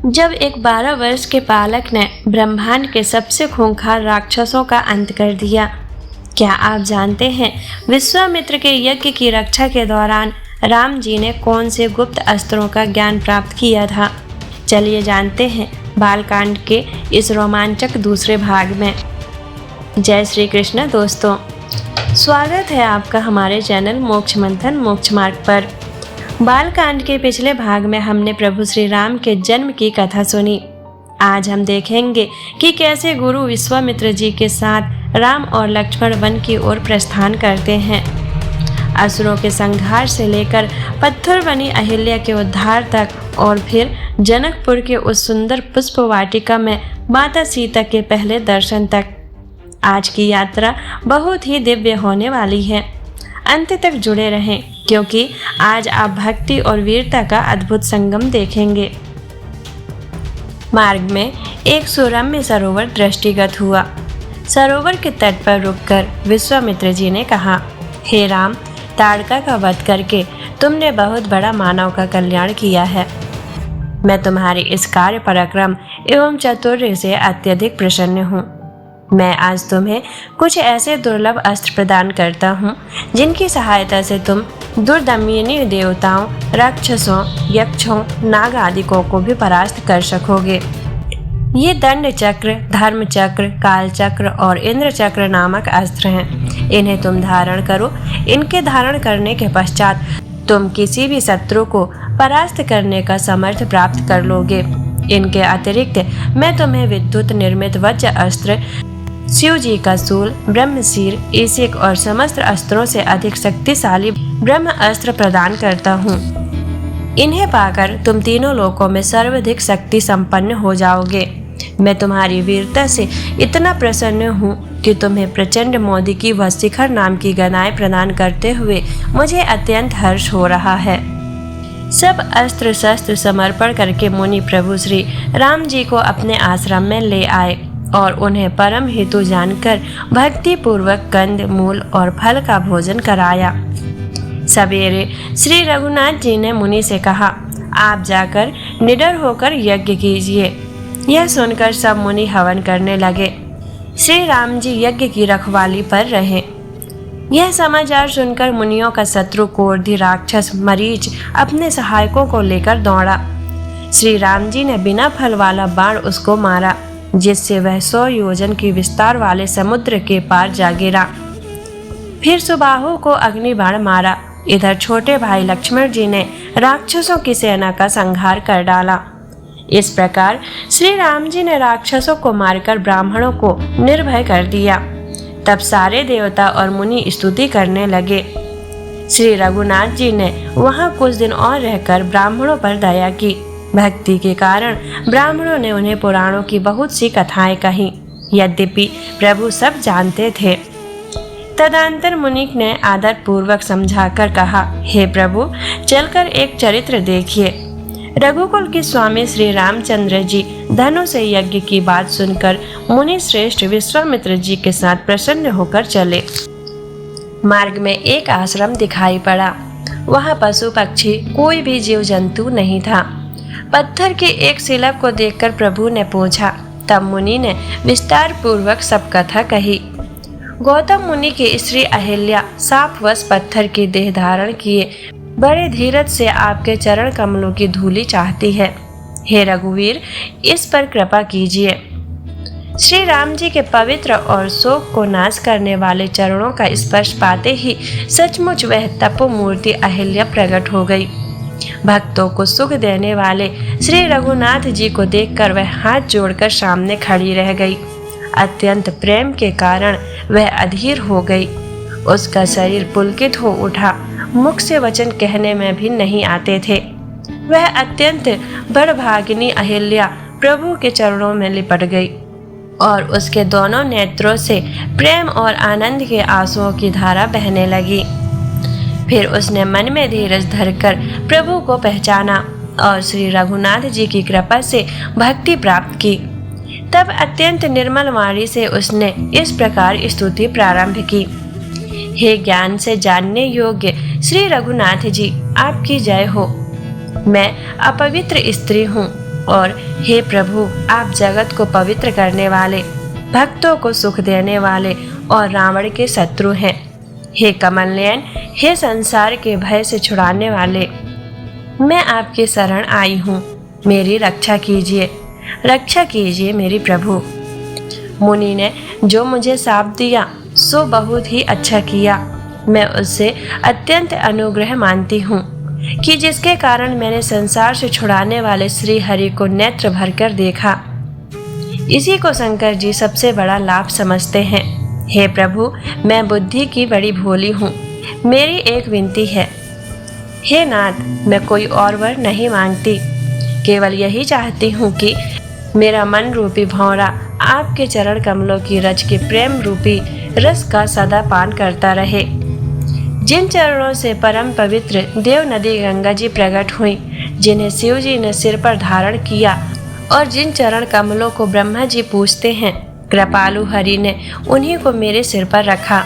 जब एक 12 वर्ष के बालक ने ब्रह्मांड के सबसे खूंखार राक्षसों का अंत कर दिया। क्या आप जानते हैं विश्वामित्र के यज्ञ की रक्षा के दौरान राम जी ने कौन से गुप्त अस्त्रों का ज्ञान प्राप्त किया था? चलिए जानते हैं बालकांड के इस रोमांचक दूसरे भाग में। जय श्री कृष्ण दोस्तों, स्वागत है आपका हमारे चैनल मोक्ष मंथन मोक्ष मार्ग पर। बालकांड के पिछले भाग में हमने प्रभु श्री राम के जन्म की कथा सुनी। आज हम देखेंगे कि कैसे गुरु विश्वामित्र जी के साथ राम और लक्ष्मण वन की ओर प्रस्थान करते हैं। असुरों के संहार से लेकर पत्थर बनी अहिल्या के उद्धार तक और फिर जनकपुर के उस सुंदर पुष्प वाटिका में माता सीता के पहले दर्शन तक। आज की यात्रा बहुत ही दिव्य होने वाली है। अंत तक जुड़े रहें क्योंकि आज आप भक्ति और वीरता का अद्भुत संगम देखेंगे। मार्ग में एक सुरम्य सरोवर दृष्टिगत हुआ। सरोवर के तट पर रुककर विश्वामित्र जी ने कहा, हे राम, ताड़का का वध करके तुमने बहुत बड़ा मानव का कल्याण किया है। मैं तुम्हारे इस कार्य पराक्रम एवं चातुर्य से अत्यधिक प्रसन्न हूँ। मैं आज तुम्हें कुछ ऐसे दुर्लभ अस्त्र प्रदान करता हूँ जिनकी सहायता से तुम दुर्दमयनीय देवताओं, राक्षसों, यक्षों, नाग आदिकों को भी परास्त कर सकोगे। ये दंड चक्र, धर्म चक्र, काल चक्र और इंद्र चक्र नामक अस्त्र हैं। इन्हें तुम धारण करो। इनके धारण करने के पश्चात तुम किसी भी शत्रु को परास्त करने का समर्थ प्राप्त कर लोगे। इनके अतिरिक्त मैं तुम्हें विद्युत निर्मित वज्र अस्त्र, शिव जी का शूल, ब्रह्मशीर, ईशिक और समस्त अस्त्रों से अधिक शक्तिशाली ब्रह्म अस्त्र प्रदान करता हूँ। इन्हें पाकर तुम तीनों लोकों में सर्वाधिक शक्ति संपन्न हो जाओगे। मैं तुम्हारी वीरता से इतना प्रसन्न हूँ कि तुम्हें प्रचंड मोदी की व शिखर नाम की गदाएं प्रदान करते हुए मुझे अत्यंत हर्ष हो रहा है। सब अस्त्र शस्त्र समर्पण करके मुनि प्रभु श्री राम जी को अपने आश्रम में ले आए और उन्हें परम हेतु जानकर भक्ति पूर्वक कंद, मूल और फल का भोजन कराया। सवेरे श्री रघुनाथ जी ने मुनि से कहा, आप जाकर निडर होकर यज्ञ कीजिए। यह सुनकर सब मुनि हवन करने लगे। श्री राम जी यज्ञ की रखवाली पर रहे। यह समाचार सुनकर मुनियों का शत्रु कोढ़ी राक्षस मरीच अपने सहायकों को लेकर दौड़ा। श्री राम जी ने बिना फल वाला बाण उसको मारा, जिससे वह 100 योजन की विस्तार वाले समुद्र के पार जा गिरा। फिर सुबाहु को अग्नि बाण मारा। इधर छोटे भाई लक्ष्मण जी ने राक्षसों की सेना का संहार कर डाला। इस प्रकार श्री राम जी ने राक्षसों को मारकर ब्राह्मणों को निर्भय कर दिया। तब सारे देवता और मुनि स्तुति करने लगे। श्री रघुनाथ जी ने वहां कुछ दिन और रहकर ब्राह्मणों पर दया की। भक्ति के कारण ब्राह्मणों ने उन्हें पुराणों की बहुत सी कथाएं कही, यद्यपि प्रभु सब जानते थे। तदंतर मुनि ने आदर पूर्वक समझाकर कहा, हे प्रभु, चलकर एक चरित्र देखिए। रघुकुल के स्वामी श्री रामचंद्र जी धनु से यज्ञ की बात सुनकर मुनि श्रेष्ठ विश्वामित्र जी के साथ प्रसन्न होकर चले। मार्ग में एक आश्रम दिखाई पड़ा। वहाँ पशु पक्षी कोई भी जीव जंतु नहीं था। पत्थर की एक शिला को देखकर प्रभु ने पूछा। तब मुनि ने विस्तार पूर्वक सब कथा कही। गौतम मुनि की स्त्री अहिल्या शापवश पत्थर की देह धारण किए बड़े धीरज से आपके चरण कमलों की धूलि चाहती है। हे रघुवीर, इस पर कृपा कीजिए। श्री राम जी के पवित्र और शोक को नाश करने वाले चरणों का स्पर्श पाते ही सचमुच वह तपोमूर्ति अहिल्या प्रकट हो गई। भक्तों को सुख देने वाले श्री रघुनाथ जी को देखकर वह हाथ जोड़कर सामने खड़ी रह गई। अत्यंत प्रेम के कारण वह अधीर हो गई। उसका शरीर पुलकित हो उठा। मुख से वचन कहने में भी नहीं आते थे। वह अत्यंत बड़भागिनी अहिल्या प्रभु के चरणों में लिपट गई और उसके दोनों नेत्रों से प्रेम और आनंद के आंसुओं की धारा बहने लगी। फिर उसने मन में धीरज धरकर प्रभु को पहचाना और श्री रघुनाथ जी की कृपा से भक्ति प्राप्त की। तब अत्यंत निर्मल वाणी से उसने इस प्रकार स्तुति प्रारंभ की। हे ज्ञान से जानने योग्य श्री रघुनाथ जी, आपकी जय हो। मैं अपवित्र स्त्री हूँ। और हे प्रभु, आप जगत को पवित्र करने वाले, भक्तों को सुख देने वाले और रावण के शत्रु हैं। हे कमल नयन, हे संसार के भय से छुड़ाने वाले, मैं आपकी शरण आई हूँ। मेरी रक्षा कीजिए मेरी प्रभु। मुनि ने जो मुझे शाप दिया सो बहुत ही अच्छा किया। मैं उससे अत्यंत अनुग्रह मानती हूँ कि जिसके कारण मैंने संसार से छुड़ाने वाले श्री हरि को नेत्र भरकर देखा। इसी को शंकर जी सबसे बड़ा लाभ समझते हैं। हे प्रभु, मैं बुद्धि की बड़ी भोली हूँ। मेरी एक विनती है। हे नाथ, मैं कोई और वर नहीं मांगती, केवल यही चाहती हूँ कि मेरा मन रूपी भौरा आपके चरण कमलों की रज के प्रेम रूपी रस का सदा पान करता रहे। जिन चरणों से परम पवित्र देव नदी गंगा जी प्रकट हुई, जिन्हें शिव जी ने सिर पर धारण किया और जिन चरण कमलों को ब्रह्मा जी पूजते हैं, कृपालु हरि ने उन्हीं को मेरे सिर पर रखा।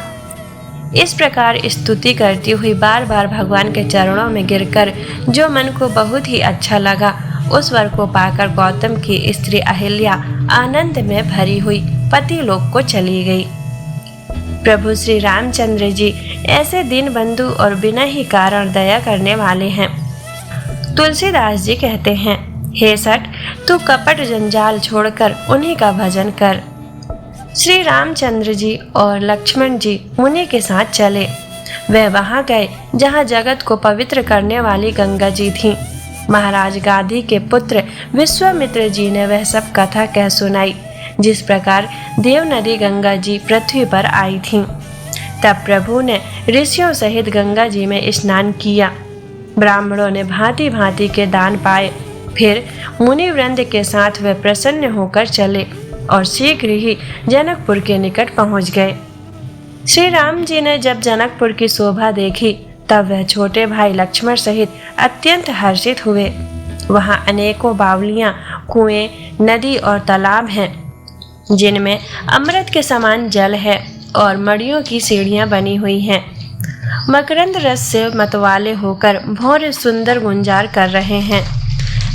इस प्रकार स्तुति करती हुई बार बार भगवान के चरणों में गिरकर जो मन को बहुत ही अच्छा लगा, उस वर को पाकर गौतम की स्त्री अहिल्या आनंद में भरी हुई पति लोक को चली गई। प्रभु श्री रामचंद्र जी ऐसे दीन बंधु और बिना ही कारण दया करने वाले हैं। तुलसीदास जी कहते हैं, हे सठ, तू कपट जंजाल छोड़कर उन्हीं का भजन कर। श्री रामचंद्र जी और लक्ष्मण जी मुनि के साथ चले। वह वहां गए जहां जगत को पवित्र करने वाली गंगा जी थीं। महाराज गाधी के पुत्र विश्वामित्र जी ने वह सब कथा कह सुनाई, जिस प्रकार देव नदी गंगा जी पृथ्वी पर आई थीं। तब प्रभु ने ऋषियों सहित गंगा जी में स्नान किया। ब्राह्मणों ने भांति भांति के दान पाए। फिर मुनि वृंद के साथ वे प्रसन्न होकर चले और शीघ्र ही जनकपुर के निकट पहुंच गए। श्री राम जी ने जब जनकपुर की शोभा देखी, तब वह छोटे भाई लक्ष्मण सहित अत्यंत हर्षित हुए। वहां अनेकों बावलियां, कुएं, नदी और तालाब हैं, जिनमें अमृत के समान जल है और मड़ियों की सीढ़ियां बनी हुई हैं। मकरंद रस से मतवाले होकर भौरे सुंदर गुंजार कर रहे हैं।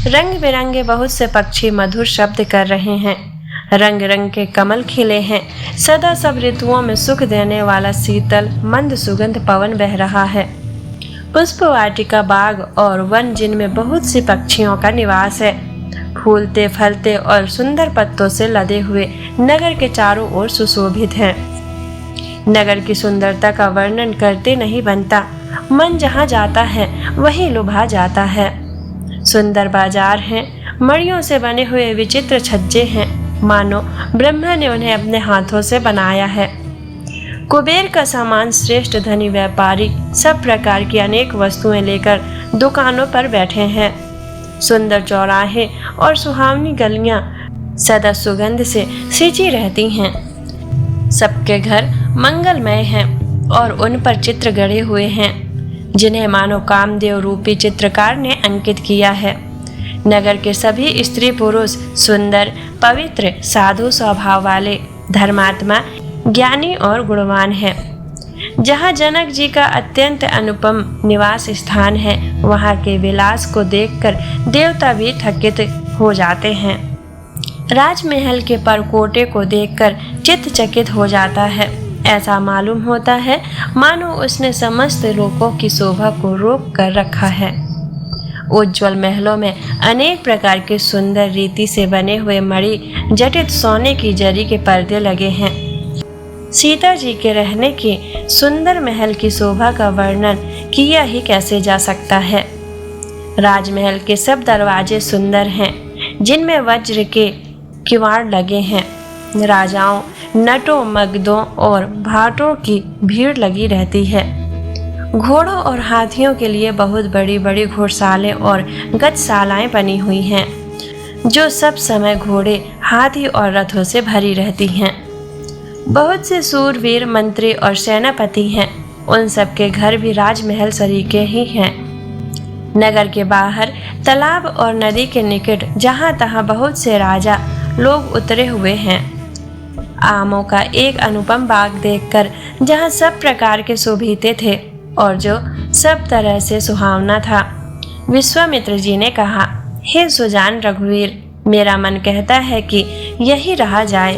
रंग बिरंगे बहुत से पक्षी मधुर शब्द कर रहे हैं। रंग रंग के कमल खिले हैं। सदा सब ऋतुओं में सुख देने वाला शीतल मंद सुगंध पवन बह रहा है। पुष्प वाटिका, बाग और वन, जिनमें बहुत सी पक्षियों का निवास है, फूलते फलते और सुंदर पत्तों से लदे हुए नगर के चारों ओर सुशोभित हैं। नगर की सुंदरता का वर्णन करते नहीं बनता। मन जहाँ जाता है वहीं लुभा जाता है। सुंदर बाजार हैं, मड़ियों से बने हुए विचित्र छज्जे हैं, मानो ब्रह्मा ने उन्हें अपने हाथों से बनाया है। कुबेर का सामान श्रेष्ठ धनी व्यापारी सब प्रकार की अनेक वस्तुएं लेकर दुकानों पर बैठे हैं। सुंदर चौराहे और सुहावनी गलियां सदा सुगंध से सींची रहती हैं। सबके घर मंगलमय हैं और उन पर चित्र गढ़े हुए हैं, जिन्हें मानो कामदेव रूपी चित्रकार ने अंकित किया है। नगर के सभी स्त्री पुरुष सुंदर, पवित्र, साधु स्वभाव वाले, धर्मात्मा, ज्ञानी और गुणवान हैं। जहाँ जनक जी का अत्यंत अनुपम निवास स्थान है, वहाँ के विलास को देखकर देवता भी थकित हो जाते हैं। राजमहल के परकोटे को देखकर चित्त चकित हो जाता है। ऐसा मालूम होता है मानो उसने समस्त लोकों की शोभा को रोक कर रखा है। उज्ज्वल महलों में अनेक प्रकार के सुंदर रीति से बने हुए मणि जटित सोने की जरी के पर्दे लगे हैं। सीता जी के रहने की सुंदर महल की शोभा का वर्णन किया ही कैसे जा सकता है। राजमहल के सब दरवाजे सुंदर हैं, जिनमें वज्र के किवाड़ लगे हैं। राजाओं, नटों, मगधों और भाटों की भीड़ लगी रहती है। घोड़ों और हाथियों के लिए बहुत बड़ी बड़ी घोड़शालें और गजशालाएं बनी हुई हैं, जो सब समय घोड़े, हाथी और रथों से भरी रहती हैं। बहुत से सूरवीर, मंत्री और सेनापति हैं। उन सब के घर भी राजमहल सरीके ही हैं। नगर के बाहर तालाब और नदी के निकट जहाँ तहाँ बहुत से राजा लोग उतरे हुए हैं। आमों का एक अनुपम बाग देखकर, जहाँ सब प्रकार के शोभिते थे और जो सब तरह से सुहावना था, विश्वामित्र जी ने कहा, हे सुजान रघुवीर, मेरा मन कहता है कि यही रहा जाए।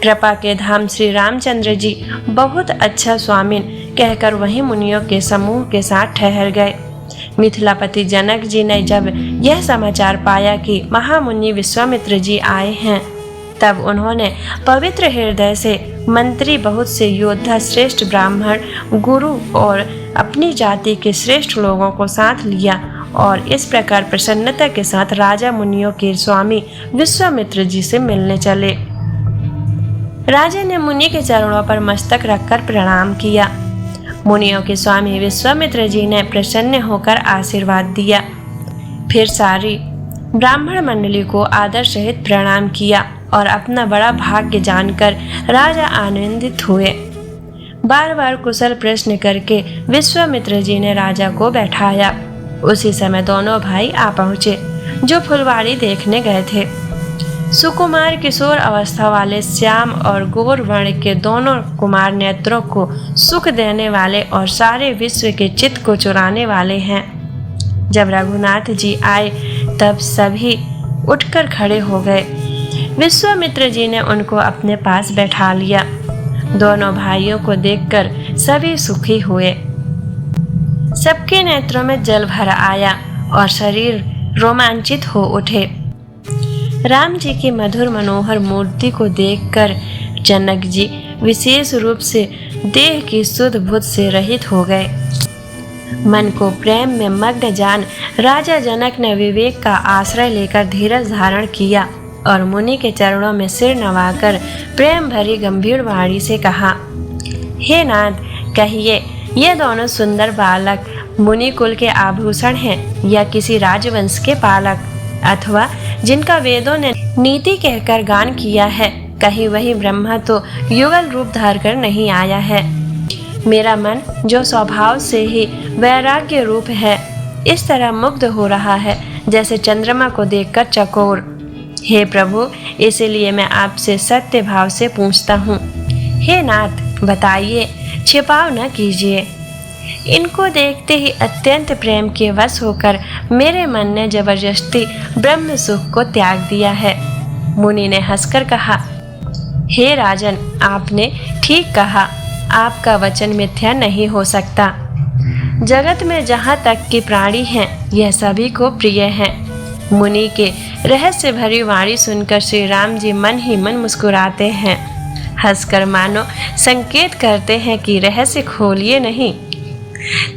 कृपा के धाम श्री रामचंद्र जी बहुत अच्छा स्वामिन कहकर वहीं मुनियों के समूह के साथ ठहर गए। मिथिलापति जनक जी ने जब यह समाचार पाया कि महामुनि विश्वामित्र जी आए हैं, तब उन्होंने पवित्र हृदय से मंत्री, बहुत से योद्धा, श्रेष्ठ ब्राह्मण, गुरु और अपनी जाति के श्रेष्ठ लोगों को साथ लिया और इस प्रकार प्रसन्नता के साथ राजा मुनियों के स्वामी विश्वामित्र जी से मिलने चले। राजा ने मुनि के चरणों पर मस्तक रखकर प्रणाम किया। मुनियों के स्वामी विश्वामित्र जी ने प्रसन्न होकर आशीर्वाद दिया। फिर सारी ब्राह्मण मंडली को आदर सहित प्रणाम किया और अपना बड़ा भाग्य जानकर राजा आनंदित हुए। बार बार कुशल प्रश्न करके विश्वामित्र जी ने राजा को बैठाया। उसी समय दोनों भाई आ पहुँचे जो फुलवाड़ी देखने गए थे। सुकुमार किशोर अवस्था वाले श्याम और गोर वर्ण के दोनों कुमार नेत्रों को सुख देने वाले और सारे विश्व के चित्त को चुराने वाले हैं। जब रघुनाथ जी आए तब सभी उठकर खड़े हो गए। विश्वामित्र जी ने उनको अपने पास बैठा लिया। दोनों भाइयों को देखकर सभी सुखी हुए। सबके नेत्रों में जल भर आया और शरीर रोमांचित हो उठे। राम जी की मधुर मनोहर मूर्ति को देखकर जनक जी विशेष रूप से देह की शुद्ध बुद्ध से रहित हो गए। मन को प्रेम में मग्न जान राजा जनक ने विवेक का आश्रय लेकर धीरज धारण किया और मुनि के चरणों में सिर नवाकर प्रेम भरी गंभीर वाणी से कहा, हे नाथ, कहिए ये दोनों सुंदर बालक मुनि कुल के आभूषण हैं या किसी राजवंश के पालक, अथवा जिनका वेदों ने नीति कहकर गान किया है, कहीं वही ब्रह्मा तो युगल रूप धार कर नहीं आया है। मेरा मन जो स्वभाव से ही वैराग्य रूप है, इस तरह मुग्ध हो रहा है जैसे चंद्रमा को देखकर चकोर। हे प्रभु, इसीलिए मैं आपसे सत्य भाव से पूछता हूँ। हे नाथ, बताइए, छिपाव न कीजिए। इनको देखते ही अत्यंत प्रेम के वश होकर मेरे मन ने जबरदस्ती ब्रह्म सुख को त्याग दिया है। मुनि ने हंसकर कहा, हे राजन, आपने ठीक कहा, आपका वचन मिथ्या नहीं हो सकता। जगत में जहाँ तक कि प्राणी हैं, यह सभी को प्रिय हैं। मुनि के रहस्य भरी वाणी सुनकर श्री राम जी मन ही मन मुस्कुराते हैं, हंसकर मानो संकेत करते हैं कि रहस्य खोलिए नहीं।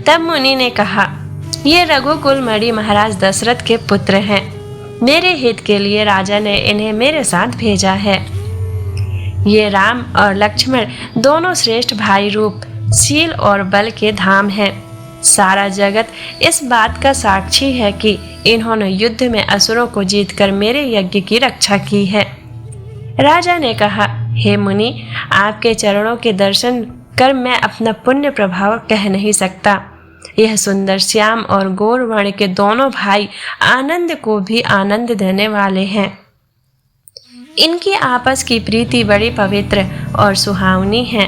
तब मुनि ने कहा, ये रघुकुल मणि महाराज दशरथ के पुत्र हैं। मेरे हित के लिए राजा ने इन्हें मेरे साथ भेजा है। ये राम और लक्ष्मण दोनों श्रेष्ठ भाई रूप, शील और बल के धाम हैं। सारा जगत इस बात का साक्षी है कि इन्होंने युद्ध में असुरों को जीतकर मेरे यज्ञ की रक्षा की है। राजा ने कहा, हे मुनि, आपके चरणों के दर्शन कर मैं अपना पुण्य प्रभाव कह नहीं सकता। यह सुंदर श्याम और गौर वर्ण के दोनों भाई आनंद को भी आनंद देने वाले हैं। इनकी आपस की प्रीति बड़ी पवित्र और सुहावनी है।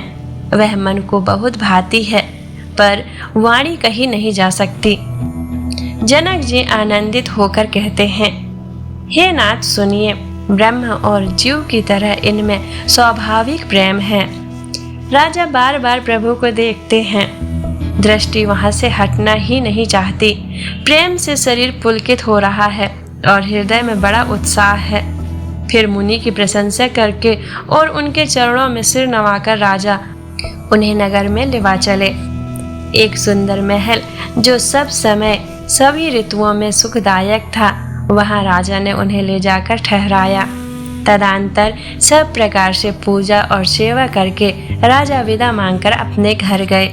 वह मन को बहुत भाती है, पर वाणी कही नहीं जा सकती। जनक जी आनंदित होकर कहते हैं, हे नाथ, सुनिए, ब्रह्म और जीव की तरह इनमें स्वाभाविक प्रेम है। राजा बार बार प्रभु को देखते हैं, दृष्टि वहां से हटना ही नहीं चाहती। प्रेम से शरीर पुलकित हो रहा है और हृदय में बड़ा उत्साह है। फिर मुनि की प्रशंसा करके और उनके चरणों में सिर नवाकर राजा उन्हें नगर में लेवा चले। एक सुंदर महल जो सब समय सभी ऋतुओं में सुखदायक था, वहां राजा ने उन्हें ले जाकर ठहराया। तदंतर सब प्रकार से पूजा और सेवा करके राजा विदा मांगकर अपने घर गए।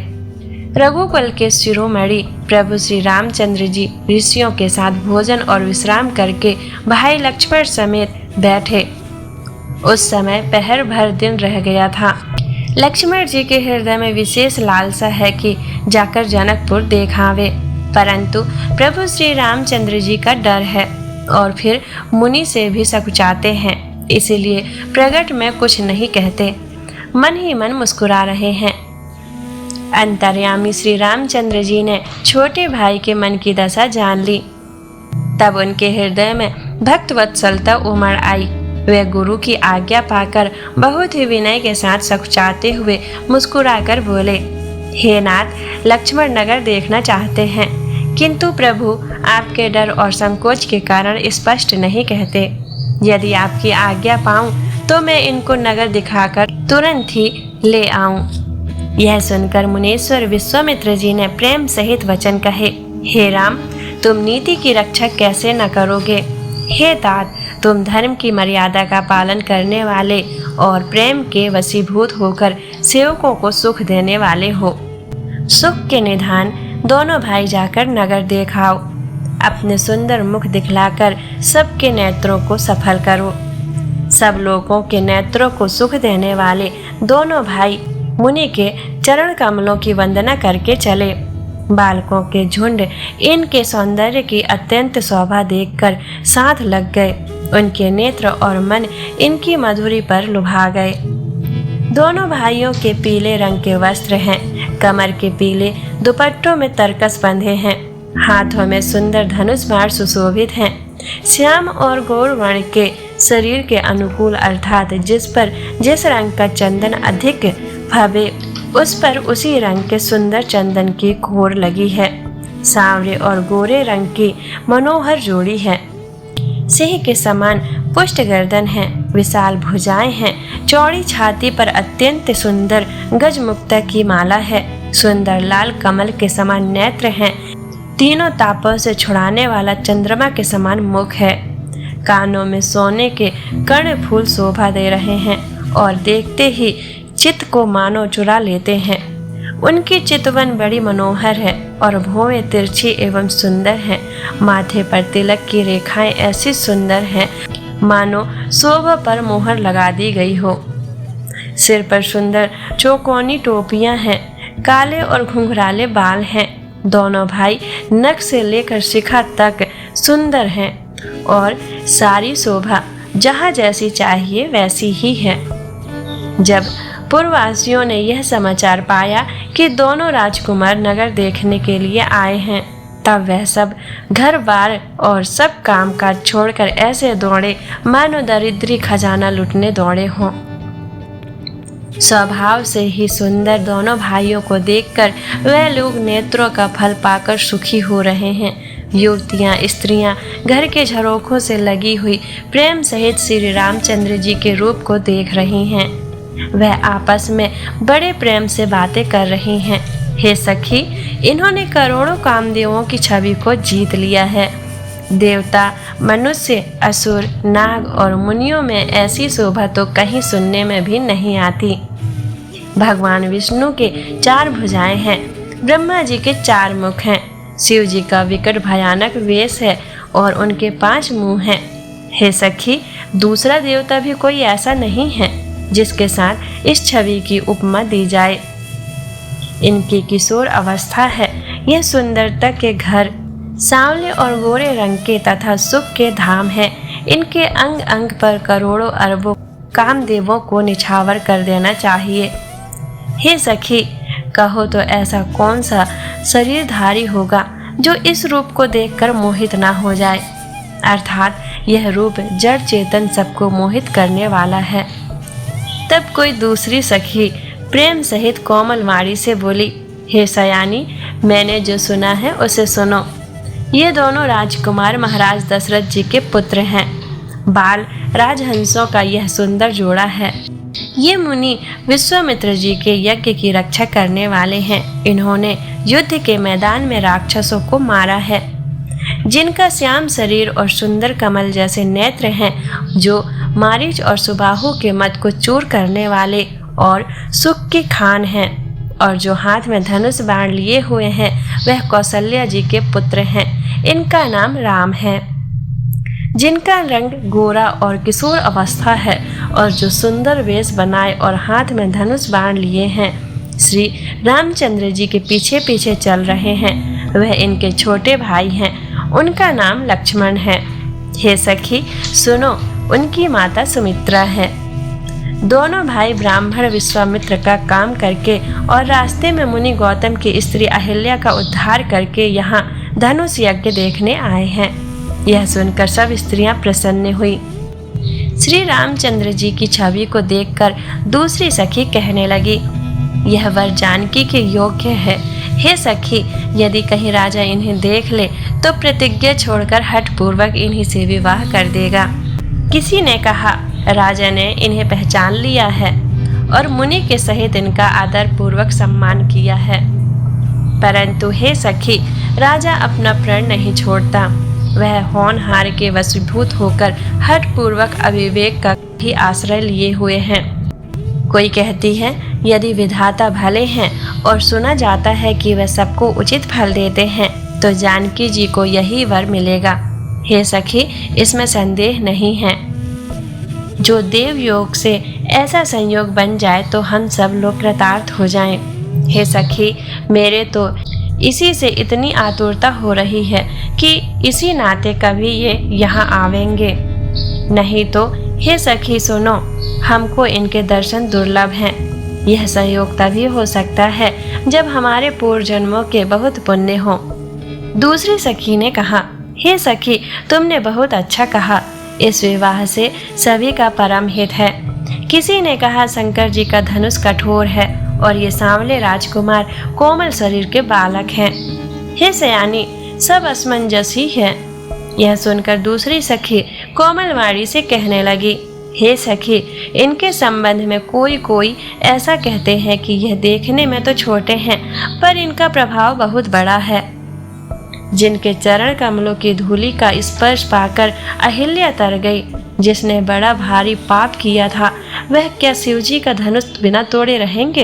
रघुकुल के शिरोमणि प्रभु श्री रामचंद्र जी ऋषियों के साथ भोजन और विश्राम करके भाई लक्ष्मण समेत बैठे। उस समय पहर भर दिन रह गया था। लक्ष्मण जी के हृदय में विशेष लालसा है कि जाकर जनकपुर देखावे, परंतु प्रभु श्री रामचंद्र जी का डर है और फिर मुनि से भी सकुचाते हैं, इसीलिए प्रगट में कुछ नहीं कहते, मन ही मन मुस्कुरा रहे हैं। अंतर्यामी श्री रामचंद्र जी ने छोटे भाई के मन की दशा जान ली। तब उनके हृदय में भक्त वत्सलता उमड़ आई। वे गुरु की आज्ञा पाकर बहुत ही विनय के साथ सकुचाते हुए मुस्कुराकर बोले, हे नाथ, लक्ष्मण नगर देखना चाहते हैं, किंतु प्रभु आपके डर और संकोच के कारण स्पष्ट नहीं कहते। यदि आपकी आज्ञा पाऊं तो मैं इनको नगर दिखाकर तुरंत ही ले आऊं। यह सुनकर मुनीश्वर विश्वामित्र जी ने प्रेम सहित वचन कहे, हे राम, तुम नीति की रक्षा कैसे न करोगे। हे तात, तुम धर्म की मर्यादा का पालन करने वाले और प्रेम के वशीभूत होकर सेवकों को सुख देने वाले हो। सुख के निधान दोनों भाई जाकर नगर देखाओ। अपने सुंदर मुख दिखलाकर सबके नेत्रों को सफल करो। सब लोगों के नेत्रों को सुख देने वाले दोनों भाई मुनि के चरण कमलों की वंदना करके चले। बालकों के झुंड इनके सौंदर्य की अत्यंत शोभा देखकर साथ लग गए। उनके नेत्र और मन इनकी मधुरी पर लुभा गए। दोनों भाइयों के पीले रंग के वस्त्र हैं, कमर के पीले दुपट्टों में तरकस बंधे हैं, हाथों में सुंदर धनुष बाण सुशोभित हैं। श्याम और गौर वर्ण के शरीर के अनुकूल अर्थात जिस पर जिस रंग का चंदन अधिक भवे उस पर उसी रंग के सुंदर चंदन की खोर लगी है। सांवरे और गोरे रंग की मनोहर जोड़ी है। सिंह के समान पुष्ट गर्दन है, विशाल भुजाएं हैं, चौड़ी छाती पर अत्यंत सुंदर गजमुक्ता की माला है, सुंदर लाल कमल के समान नेत्र हैं, तीनों तापों से छुड़ाने वाला चंद्रमा के समान मुख है। कानों में सोने के कर्ण फूल शोभा दे रहे हैं और देखते ही चित्त को मानो चुरा लेते हैं। उनकी चितवन बड़ी मनोहर है और भौहें तिरछी एवं सुंदर हैं। माथे पर तिलक की रेखाएं ऐसी सुंदर हैं मानो शोभा पर मोहर लगा दी गई हो। सिर पर सुंदर चौकोनी टोपियां हैं, काले और घुंघराले बाल हैं। दोनों भाई नख से लेकर शिखा तक सुंदर हैं और सारी शोभा जहाँ जैसी चाहिए वैसी ही है। जब पूर्ववासियों ने यह समाचार पाया कि दोनों राजकुमार नगर देखने के लिए आए हैं, तब वह सब घर बार और सब काम काज छोड़कर ऐसे दौड़े मानो दरिद्री खजाना लुटने दौड़े हों। स्वभाव से ही सुंदर दोनों भाइयों को देखकर वह लोग नेत्रों का फल पाकर सुखी हो रहे हैं। युवतियां, स्त्रियां घर के झरोखों से लगी हुई प्रेम सहित श्री रामचंद्र जी के रूप को देख रही हैं। वह आपस में बड़े प्रेम से बातें कर रही हैं। हे सखी, इन्होंने करोड़ों कामदेवों की छवि को जीत लिया है। देवता, मनुष्य, असुर, नाग और मुनियों में ऐसी शोभा तो कहीं सुनने में भी नहीं आती। भगवान विष्णु के 4 भुजाएं हैं, ब्रह्मा जी के 4 मुख हैं, शिव जी का विकट भयानक वेश है और उनके 5 मुंह हैं। हे सखी, दूसरा देवता भी कोई ऐसा नहीं है जिसके साथ इस छवि की उपमा दी जाए। इनकी किशोर अवस्था है। यह सुंदरता के घर सांवले और गोरे रंग के तथा सुख के धाम है। इनके अंग अंग पर करोड़ों अरबों कामदेवों को निछावर कर देना चाहिए। हे सखी, कहो तो ऐसा कौन सा शरीरधारी होगा जो इस रूप को देखकर मोहित ना हो जाए। अर्थात यह रूप जड़ चेतन सबको मोहित करने वाला है। तब कोई दूसरी सखी प्रेम सहित कोमल वाणी से बोली, हे सयानी, मैंने जो सुना है उसे सुनो। ये दोनों राजकुमार महाराज दशरथ जी के पुत्र हैं। बाल राजहंसों का यह सुंदर जोड़ा है। ये मुनि विश्वामित्र जी के यज्ञ की रक्षा करने वाले हैं। इन्होंने युद्ध के मैदान में राक्षसों को मारा है। जिनका श्याम शरीर और सुंदर कमल जैसे नेत्र हैं, जो मारीच और सुबाहु के मद को चूर करने वाले और सुख की खान हैं, और जो हाथ में धनुष बाण लिए हुए हैं, वह कौशल्या जी के पुत्र हैं। इनका नाम राम है। जिनका रंग गोरा और किशोर अवस्था है और जो सुंदर वेश बनाए और हाथ में धनुष बाण लिए हैं, श्री रामचंद्र जी के पीछे पीछे चल रहे हैं, वह इनके छोटे भाई हैं। उनका नाम लक्ष्मण है। हे सखी, सुनो, उनकी माता सुमित्रा है। दोनों भाई ब्राह्मण विश्वामित्र का काम करके और रास्ते में मुनि गौतम की स्त्री अहिल्या का उद्धार करके यहाँ धनुष यज्ञ देखने आए हैं। यह सुनकर सब स्त्रियां प्रसन्न हुई। श्री रामचंद्र जी की छवि को देखकर दूसरी सखी कहने लगी, यह वर जानकी के योग्य है। हे सखी, यदि कहीं राजा इन्हें देख ले तो प्रतिज्ञा छोड़कर हठ पूर्वक इन्हीं से विवाह कर देगा। किसी ने कहा, राजा ने इन्हें पहचान लिया है और मुनि के सहित इनका आदर पूर्वक सम्मान किया है। परंतु हे सखी, राजा अपना प्रण नहीं छोड़ता। वह होनहार के वशीभूत होकर हठ पूर्वक अविवेक का भी आश्रय लिए हुए हैं। कोई कहती है, यदि विधाता भले हैं और सुना जाता है कि वह सबको उचित फल देते हैं, तो जानकी जी को यही वर मिलेगा। हे सखी, इसमें संदेह नहीं है। जो देव योग से ऐसा संयोग बन जाए तो हम सब लोग कृतार्थ हो जाएं। हे सखी, मेरे तो इसी से इतनी आतुरता हो रही है कि इसी नाते कभी ये यहाँ आवेंगे। नहीं तो हे सखी सुनो, हमको इनके दर्शन दुर्लभ हैं। यह संयोग तभी हो सकता है जब हमारे पूर्व जन्मों के बहुत पुण्य हो। दूसरी सखी ने कहा, हे सखी, तुमने बहुत अच्छा कहा। इस विवाह से सभी का परम हित है। किसी ने कहा, शंकर जी का धनुष कठोर है और ये सांवले राजकुमार कोमल शरीर के बालक हैं। हे सयानी, सब असमंजस ही है। यह सुनकर दूसरी सखी कोमलवाणी से कहने लगी, हे सखी, इनके संबंध में कोई ऐसा कहते हैं कि यह देखने में तो छोटे हैं पर इनका प्रभाव बहुत बड़ा है। जिनके चरण कमलों की धूलि का स्पर्श पाकर अहिल्या तर गई, जिसने बड़ा भारी पाप किया था, वह क्या शिवजी का धनुष बिना तोड़े रहेंगे?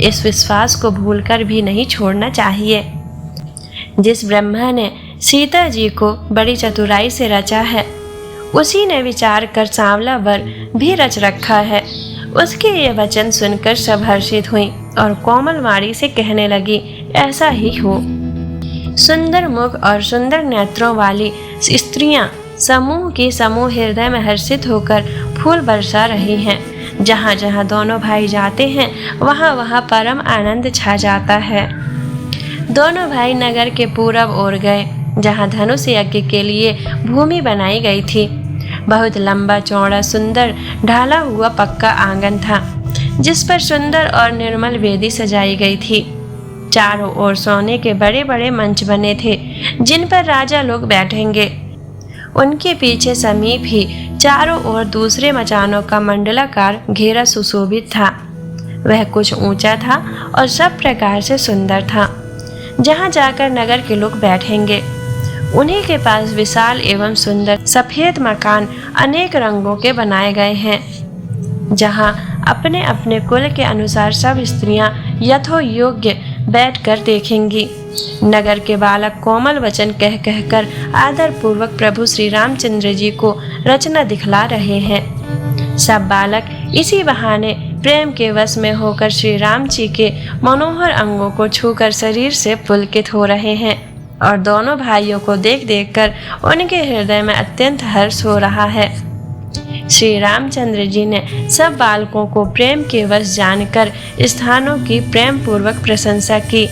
इस विश्वास को भूलकर भी नहीं छोड़ना चाहिए। जिस ब्रह्मा ने सीता जी को बड़ी चतुराई से रचा है, उसी ने विचार कर सांवला वर भी रच रखा है। उसके ये वचन सुनकर सब हर्षित हुई और कोमलवाणी से कहने लगी, ऐसा ही हो। सुंदर मुख और सुंदर नेत्रों वाली स्त्रियां समूह की समूह हृदय में हर्षित होकर फूल बरसा रही हैं। जहाँ जहाँ दोनों भाई जाते हैं, वहाँ वहाँ परम आनंद छा जाता है। दोनों भाई नगर के पूरब ओर गए, जहाँ धनुष यज्ञ के लिए भूमि बनाई गई थी। बहुत लंबा चौड़ा सुंदर ढाला हुआ पक्का आंगन था, जिस पर सुंदर और निर्मल वेदी सजाई गई थी। चारों ओर सोने के बड़े बड़े मंच बने थे, जिन पर राजा लोग बैठेंगे। उनके पीछे समीप ही चारों ओर दूसरे मचानों का मंडलाकार घेरा सुशोभित था। वह कुछ ऊंचा था और सब प्रकार से सुंदर था। जहाँ जाकर नगर के लोग बैठेंगे, उन्हीं के पास विशाल एवं सुंदर सफेद मकान अनेक रंगों के बनाए गए हैं, जहाँ अपने अपने कुल के अनुसार सब स्त्रियां यथोयोग्य बैठकर देखेंगी। नगर के बालक कोमल वचन कह कहकर आदर पूर्वक प्रभु श्री रामचंद्र जी को रचना दिखला रहे हैं। सब बालक इसी बहाने प्रेम के वश में होकर श्री राम जी के मनोहर अंगों को छूकर शरीर से पुलकित हो रहे हैं और दोनों भाइयों को देख देख कर उनके हृदय में अत्यंत हर्ष हो रहा है। श्री रामचंद्र जी ने सब बालकों को प्रेम के वश जानकर स्थानों की प्रेम पूर्वक प्रशंसा की।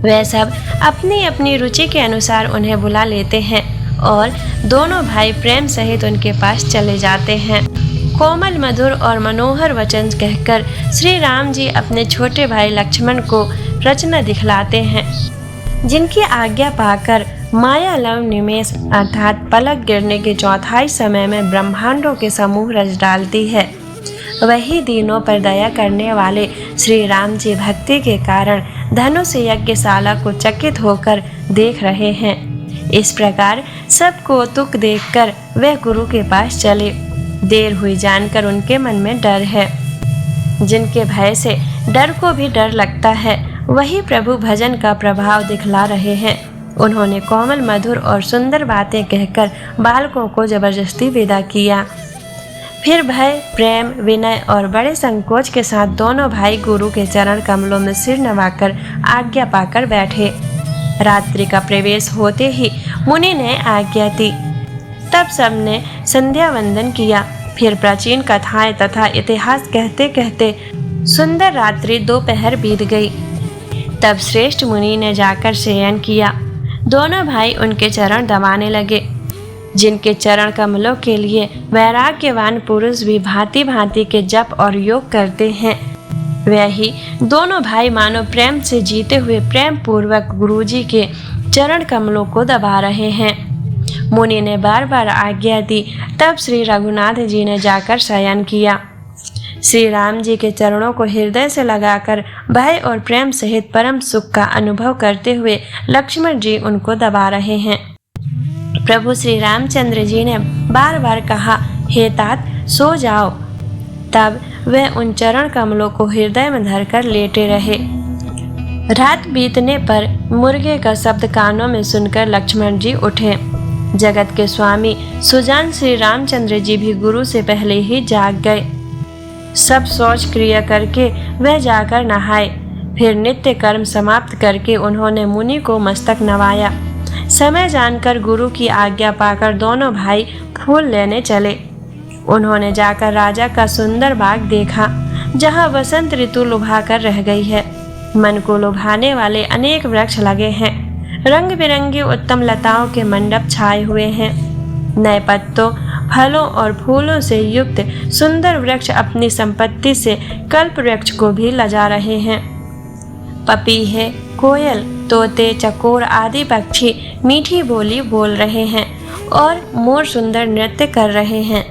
वे सब अपनी अपनी रुचि के अनुसार उन्हें बुला लेते हैं और दोनों भाई प्रेम सहित उनके पास चले जाते हैं। कोमल मधुर और मनोहर वचन कहकर श्री राम जी अपने छोटे भाई लक्ष्मण को रचना दिखलाते हैं, जिनकी आज्ञा पाकर माया लव निमेष अर्थात पलक गिरने के चौथाई समय में ब्रह्मांडों के समूह रच डालती है। वही दीनों पर दया करने वाले श्री राम जी भक्ति के कारण धनुष यज्ञशाला को चकित होकर देख रहे हैं। इस प्रकार सब कौतुक देखकर वह गुरु के पास चले। देर हुई जानकर उनके मन में डर है। जिनके भय से डर को भी डर लगता है, वही प्रभु भजन का प्रभाव दिखला रहे हैं। उन्होंने कोमल मधुर और सुंदर बातें कहकर बालकों को जबरदस्ती विदा किया। फिर भय, प्रेम, विनय और बड़े संकोच के साथ दोनों भाई गुरु के चरण कमलों में सिर नवाकर आज्ञा पाकर बैठे। रात्रि का प्रवेश होते ही मुनि ने आज्ञा दी। तब सबने संध्या वंदन किया। फिर प्राचीन कथाएं तथा इतिहास कहते कहते सुंदर रात्रि दोपहर बीत गई। तब श्रेष्ठ मुनि ने जाकर शयन किया। दोनों भाई उनके चरण दबाने लगे। जिनके चरण कमलों के लिए वैराग्यवान पुरुष भी भांति भांति के जप और योग करते हैं, वही दोनों भाई मानो प्रेम से जीते हुए प्रेम पूर्वक गुरुजी के चरण कमलों को दबा रहे हैं। मुनि ने बार बार आज्ञा दी, तब श्री रघुनाथ जी ने जाकर शयन किया। श्री राम जी के चरणों को हृदय से लगाकर भय और प्रेम सहित परम सुख का अनुभव करते हुए लक्ष्मण जी उनको दबा रहे हैं। प्रभु श्री रामचंद्र जी ने बार बार कहा, हे तात सो जाओ। तब वह उन चरण कमलों को हृदय में धरकर लेटे रहे। रात बीतने पर मुर्गे का शब्द कानों में सुनकर लक्ष्मण जी उठे। जगत के स्वामी सुजान श्री रामचंद्र जी भी गुरु से पहले ही जाग गए। सब शौच क्रिया करके वह जाकर नहाए। फिर नित्य कर्म समाप्त करके उन्होंने मुनि को मस्तक नवाया। समय जानकर गुरु की आज्ञा पाकर दोनों भाई फूल लेने चले। उन्होंने जाकर राजा का सुंदर बाग देखा, जहाँ वसंत ऋतु लुभा कर रह गई है। मन को लुभाने वाले अनेक वृक्ष लगे हैं। रंग बिरंगी उत्तम लताओं के मंडप छाए हुए हैं। नए पत्तों, फलों और फूलों से युक्त सुंदर वृक्ष अपनी संपत्ति से कल्प वृक्ष को भी लजा रहे हैं। पपीहे, कोयल, तोते, चकोर आदि पक्षी मीठी बोली बोल रहे हैं और मोर सुंदर नृत्य कर रहे हैं।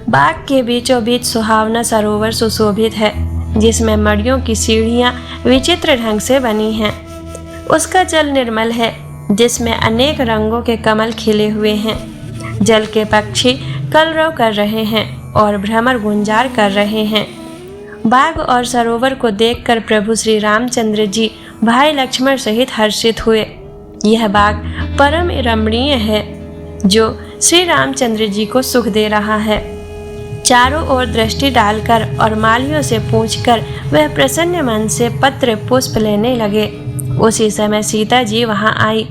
बाग के बीचों बीच सुहावना सरोवर सुशोभित है, जिसमें मड़ियों की सीढ़ियां विचित्र ढंग से बनी हैं। उसका जल निर्मल है, जिसमें अनेक रंगों के कमल खिले हुए हैं। जल के पक्षी कलरव कर रहे हैं और भ्रमर गुंजार कर रहे हैं। बाग और सरोवर को देखकर प्रभु श्री रामचंद्र जी भाई लक्ष्मण सहित हर्षित हुए। यह बाग परम रमणीय है, जो श्री रामचंद्र जी को सुख दे रहा है। चारों ओर दृष्टि डालकर और मालियों से पूछकर वह प्रसन्न मन से पत्र पुष्प लेने लगे। उसी समय सीता जी वहां आई।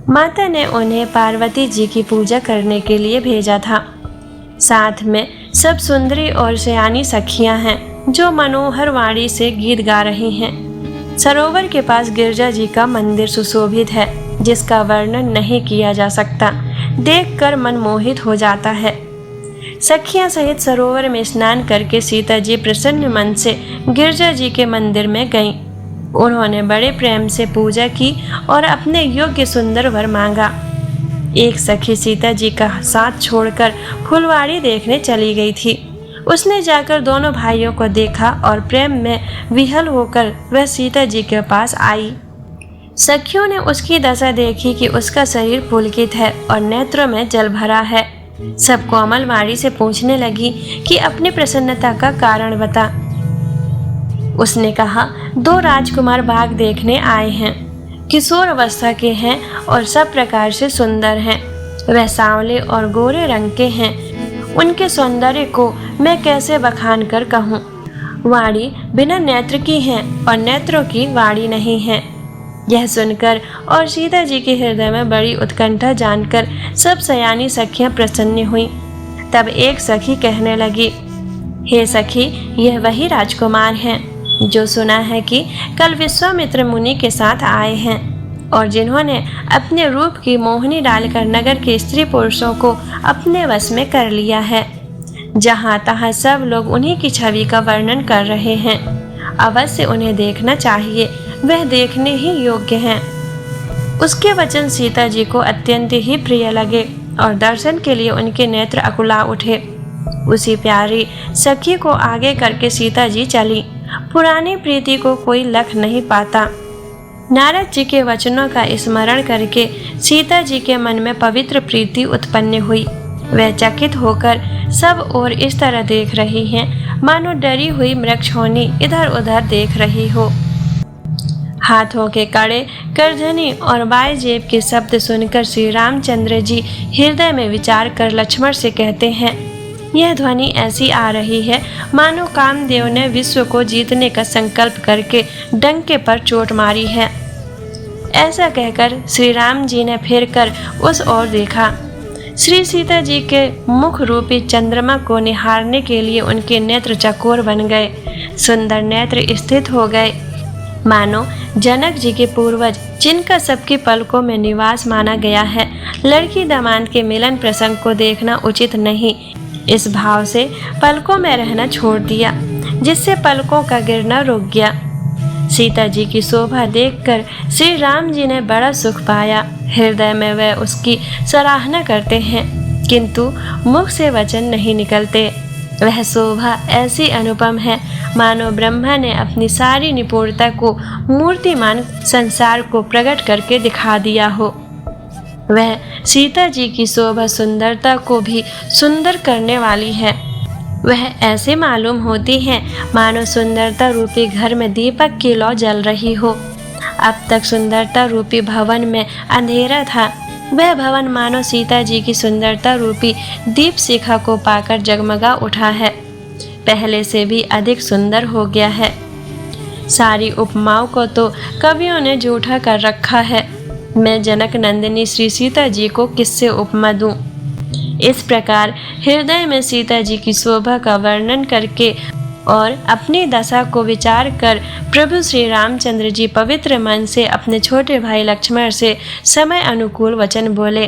माता ने उन्हें पार्वती जी की पूजा करने के लिए भेजा था। साथ में सब सुंदरी और सयानी सखियां हैं, जो मनोहर वाणी से गीत गा रही हैं। सरोवर के पास गिरजा जी का मंदिर सुशोभित है, जिसका वर्णन नहीं किया जा सकता। देखकर मन मोहित हो जाता है। सखियां सहित सरोवर में स्नान करके सीता जी प्रसन्न मन से गिरजा जी के मंदिर में गईं। उन्होंने बड़े प्रेम से पूजा की और अपने योग्य सुंदर वर मांगा। एक सखी सीता जी का साथ छोड़कर फुलवाड़ी देखने चली गई थी। उसने जाकर दोनों भाइयों को देखा और प्रेम में विहल होकर वह सीता जी के पास आई। सखियों ने उसकी दशा देखी कि उसका शरीर पुलकित है और नेत्रों में जल भरा है। सब कोमल वाणी से पूछने लगी कि अपनी प्रसन्नता का कारण बता। उसने कहा, दो राजकुमार बाग देखने आए हैं। किशोर अवस्था के हैं और सब प्रकार से सुंदर हैं। वह सांवले और गोरे रंग के हैं। उनके सौंदर्य को मैं कैसे बखान कर कहूँ। वाणी बिना नेत्र की है और नेत्रों की वाणी नहीं है। यह सुनकर और सीता जी के हृदय में बड़ी उत्कंठा जानकर सब सयानी सखियां प्रसन्न हुईं। तब एक सखी कहने लगी, हे सखी, यह वही राजकुमार हैं जो सुना है कि कल विश्वामित्र मुनि के साथ आए हैं और जिन्होंने अपने रूप की मोहनी डालकर नगर के स्त्री पुरुषों को अपने वश में कर लिया है। जहाँ तहाँ सब लोग उन्हीं की छवि का वर्णन कर रहे हैं। अवश्य उन्हें देखना चाहिए, वह देखने ही योग्य हैं। उसके वचन सीता जी को अत्यंत ही प्रिय लगे और दर्शन के लिए उनके नेत्र अकुला उठे। उसी प्यारी सखी को आगे करके सीता जी चली। पुरानी प्रीति को कोई लख नहीं पाता। नारद जी के वचनों का स्मरण करके सीता जी के मन में पवित्र प्रीति उत्पन्न हुई। वह चकित होकर सब ओर इस तरह देख रही हैं, मानो डरी हुई मृक्षोनी इधर उधर देख रही हो। हाथों के कड़े, करधनी और बाएं जेब के शब्द सुनकर श्री रामचंद्र जी हृदय में विचार कर लक्ष्मण से कहते हैं, यह ध्वनि ऐसी आ रही है मानो कामदेव ने विश्व को जीतने का संकल्प करके डंके पर चोट मारी है। ऐसा कहकर श्री राम जी ने फिर कर उस ओर देखा। श्री सीता जी के मुख रूपी चंद्रमा को निहारने के लिए उनके नेत्र चकोर बन गए। सुंदर नेत्र स्थित हो गए। मानो जनक जी के पूर्वज जिनका सबकी पलकों में निवास माना गया है, लड़की दामाद के मिलन प्रसंग को देखना उचित नहीं, इस भाव से पलकों में रहना छोड़ दिया, जिससे पलकों का गिरना रुक गया। सीता जी की शोभा देखकर श्री राम जी ने बड़ा सुख पाया। हृदय में वह उसकी सराहना करते हैं, किंतु मुख से वचन नहीं निकलते। वह शोभा ऐसी अनुपम है, मानो ब्रह्मा ने अपनी सारी निपुणता को मूर्तिमान संसार को प्रकट करके दिखा दिया हो। वह सीता जी की शोभा सुंदरता को भी सुंदर करने वाली है। वह ऐसे मालूम होती है मानो सुंदरता रूपी घर में दीपक की लौ जल रही हो। अब तक सुंदरता रूपी भवन में अंधेरा था, वह भवन मानो सीता जी की सुंदरता रूपी दीप शिखा को पाकर जगमगा उठा है, पहले से भी अधिक सुंदर हो गया है। सारी उपमाओं को तो कवियों ने झूठा कर रखा है। मैं जनक नंदिनी श्री सीता जी को किससे उपमा दूं? इस प्रकार हृदय में सीता जी की शोभा का वर्णन करके और अपनी दशा को विचार कर प्रभु श्री रामचंद्र जी पवित्र मन से अपने छोटे भाई लक्ष्मण से समय अनुकूल वचन बोले।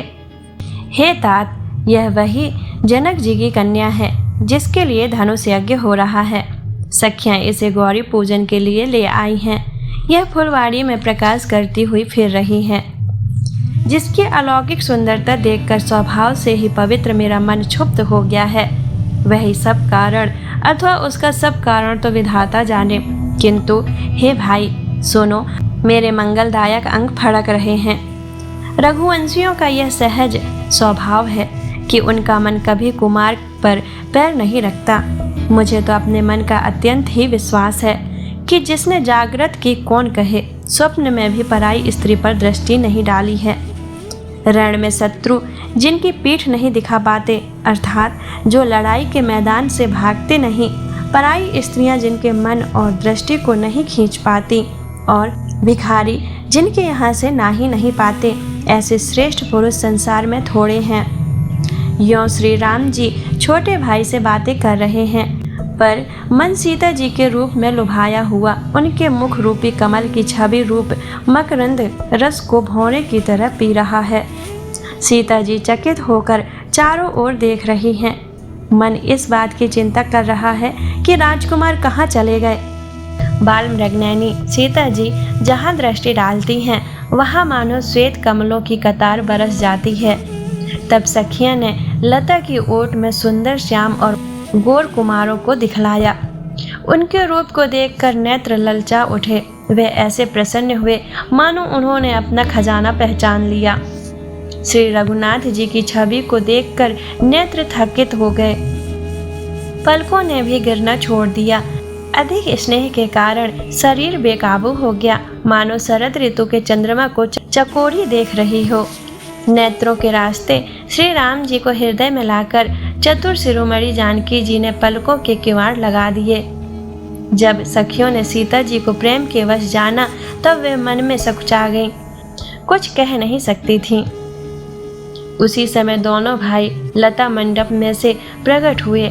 हे तात, यह वही जनक जी की कन्या है जिसके लिए धनुष यज्ञ हो रहा है। सखियां इसे गौरी पूजन के लिए ले आई हैं। यह फुलवाड़ी में प्रकाश करती हुई फिर रही है, जिसकी अलौकिक सुंदरता देखकर स्वभाव से ही पवित्र मेरा मन क्षुब्ध हो गया है। वही सब कारण अथवा उसका सब कारण तो विधाता जाने, किंतु हे भाई सुनो, मेरे मंगलदायक अंग फड़क रहे हैं। रघुवंशियों का यह सहज स्वभाव है कि उनका मन कभी कुमार पर पैर नहीं रखता। मुझे तो अपने मन का अत्यंत ही विश्वास है कि जिसने जागृत की कौन कहे, स्वप्न में भी पराई स्त्री पर दृष्टि नहीं डाली है। रण में शत्रु जिनकी पीठ नहीं दिखा पाते, अर्थात जो लड़ाई के मैदान से भागते नहीं, पराई स्त्रियां जिनके मन और दृष्टि को नहीं खींच पाती, और भिखारी जिनके यहाँ से ना ही नहीं पाते, ऐसे श्रेष्ठ पुरुष संसार में थोड़े हैं। यों श्री राम जी छोटे भाई से बातें कर रहे हैं, पर मन सीता जी के रूप में लुभाया हुआ उनके मुख रूपी कमल की छवि रूप मकरंद रस को भौरे की तरह पी रहा है। सीता जी चकित होकर चारों ओर देख रही हैं। मन इस बात की चिंता कर रहा है कि राजकुमार कहाँ चले गए। बाल मृगनयनी सीता जी जहाँ दृष्टि डालती हैं, वहाँ मानो श्वेत कमलों की कतार बरस जाती है। तब सखिया ने लता की ओट में सुंदर श्याम और गोर कुमारों को दिखलाया। उनके रूप को देखकर नेत्र ललचा उठे। वे ऐसे प्रसन्न हुए मानो उन्होंने अपना खजाना पहचान लिया। श्री रघुनाथ जी की छवि को देखकर नेत्र थकित हो गए, पलकों ने भी गिरना छोड़ दिया। अधिक स्नेह के कारण शरीर बेकाबू हो गया, मानो शरद ऋतु के चंद्रमा को चकोरी देख रही हो। नेत्रों के रास्ते श्री राम जी को हृदय में लाकर चतुर शिरोमणि जानकी जी ने पलकों के किवाड़ लगा दिए। जब सखियों ने सीता जी को प्रेम के वश जाना, तब वे मन में सकुचा गईं, कुछ कह नहीं सकती थीं। उसी समय दोनों भाई लता मंडप में से प्रकट हुए,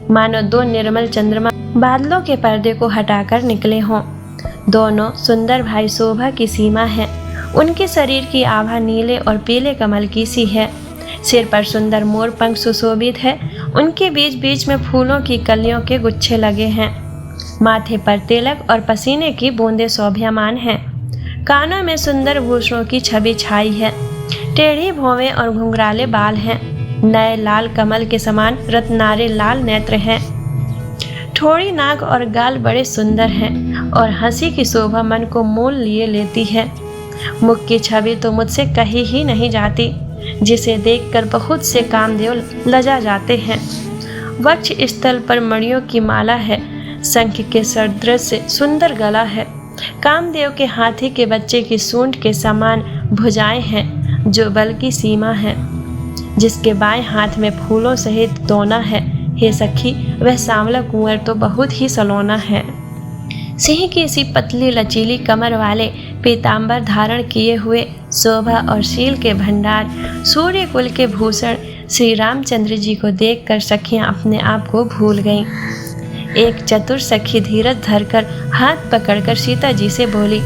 मानो दो निर्मल चंद्रमा बादलों के पर्दे को हटाकर निकले हों। दोनों सुंदर भाई शोभा की सीमा है। उनके शरीर की आभा नीले और पीले कमल की सी है। सिर पर सुंदर मोर पंख सुशोभित है। उनके बीच बीच में फूलों की कलियों के गुच्छे लगे हैं। माथे पर तिलक और पसीने की बूंदें शोभायमान हैं। कानों में सुंदर भूषणों की छवि छाई है। टेढ़ी भौवें और घुंघराले बाल हैं। नए लाल कमल के समान रत्नारे लाल नेत्र हैं। ठोड़ी नाक और गाल बड़े सुंदर हैं और हंसी की शोभा मन को मोल लिए लेती है। मुख की छवि तो मुझसे कही ही नहीं जाती, जिसे देखकर बहुत से कामदेव लजा जाते हैं। वक्ष स्थल पर मणियों की माला है। शंख के सदृश सुंदर गला है। कामदेव के हाथी के बच्चे की सूंड के समान भुजाएं हैं, जो बल की सीमा है। जिसके बाएं हाथ में फूलों सहित दोना है। हे सखी, वह सांवला कुंवर तो बहुत ही सलोना है। सिंह की सी पतली लचीली कमर वाले पीताम्बर धारण किए हुए शोभा और शील के भंडार सूर्य कुल के भूषण श्री रामचंद्र जी को देखकर सखियां अपने आप को भूल गईं। एक चतुर सखी धीरज धरकर हाथ पकड़कर सीता जी से बोली,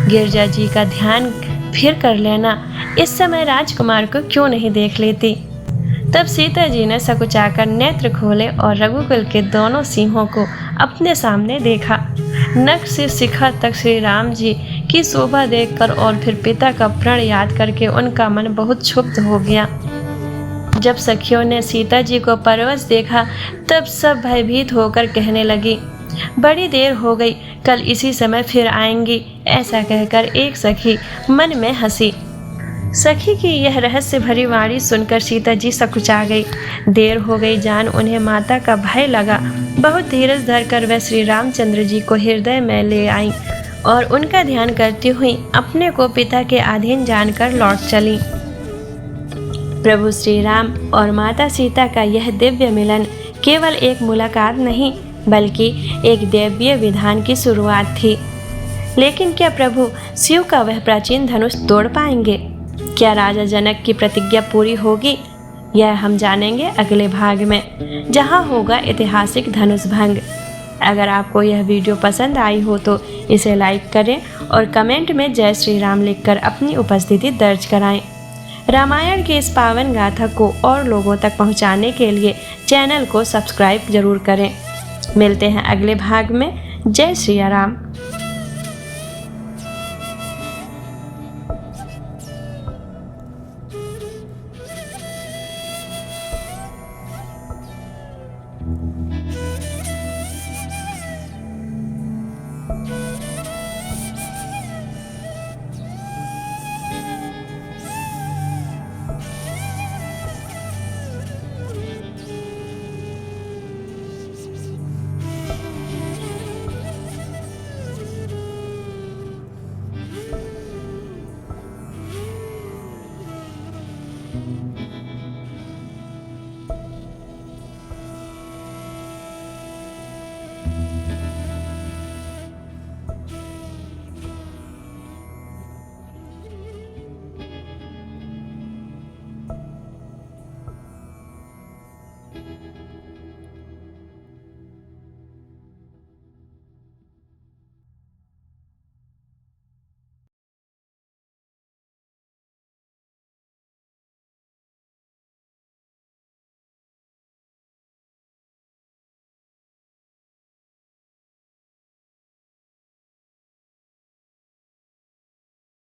गिरजा जी का ध्यान फिर कर लेना, इस समय राजकुमार को क्यों नहीं देख लेती। तब सीता जी ने सकुचाकर नेत्र खोले और रघुकुल के दोनों सिंहों को अपने सामने देखा। नख से शिखर तक श्री राम जी की शोभा देखकर और फिर पिता का प्रण याद करके उनका मन बहुत क्षुब्ध हो गया। जब सखियों ने सीता जी को परवश देखा तब सब भयभीत होकर कहने लगी, बड़ी देर हो गई, कल इसी समय फिर आएंगी। ऐसा कहकर एक सखी मन में हंसी। सखी की यह रहस्य भरी वाणी सुनकर सीता जी सकुचा गई। देर हो गई जान उन्हें माता का भय लगा। बहुत धीरज धरकर वह श्री रामचंद्र जी को हृदय में ले आई और उनका ध्यान करती हुई अपने को पिता के अधीन जानकर लौट चली। प्रभु श्री राम और माता सीता का यह दिव्य मिलन केवल एक मुलाकात नहीं बल्कि एक दैवीय विधान की शुरुआत थी। लेकिन क्या प्रभु शिव का वह प्राचीन धनुष तोड़ पाएंगे? क्या राजा जनक की प्रतिज्ञा पूरी होगी? यह हम जानेंगे अगले भाग में, जहां होगा ऐतिहासिक धनुष भंग। अगर आपको यह वीडियो पसंद आई हो तो इसे लाइक करें और कमेंट में जय श्री राम लिखकर अपनी उपस्थिति दर्ज कराएं। रामायण की इस पावन गाथा को और लोगों तक पहुंचाने के लिए चैनल को सब्सक्राइब जरूर करें। मिलते हैं अगले भाग में। जय श्री राम।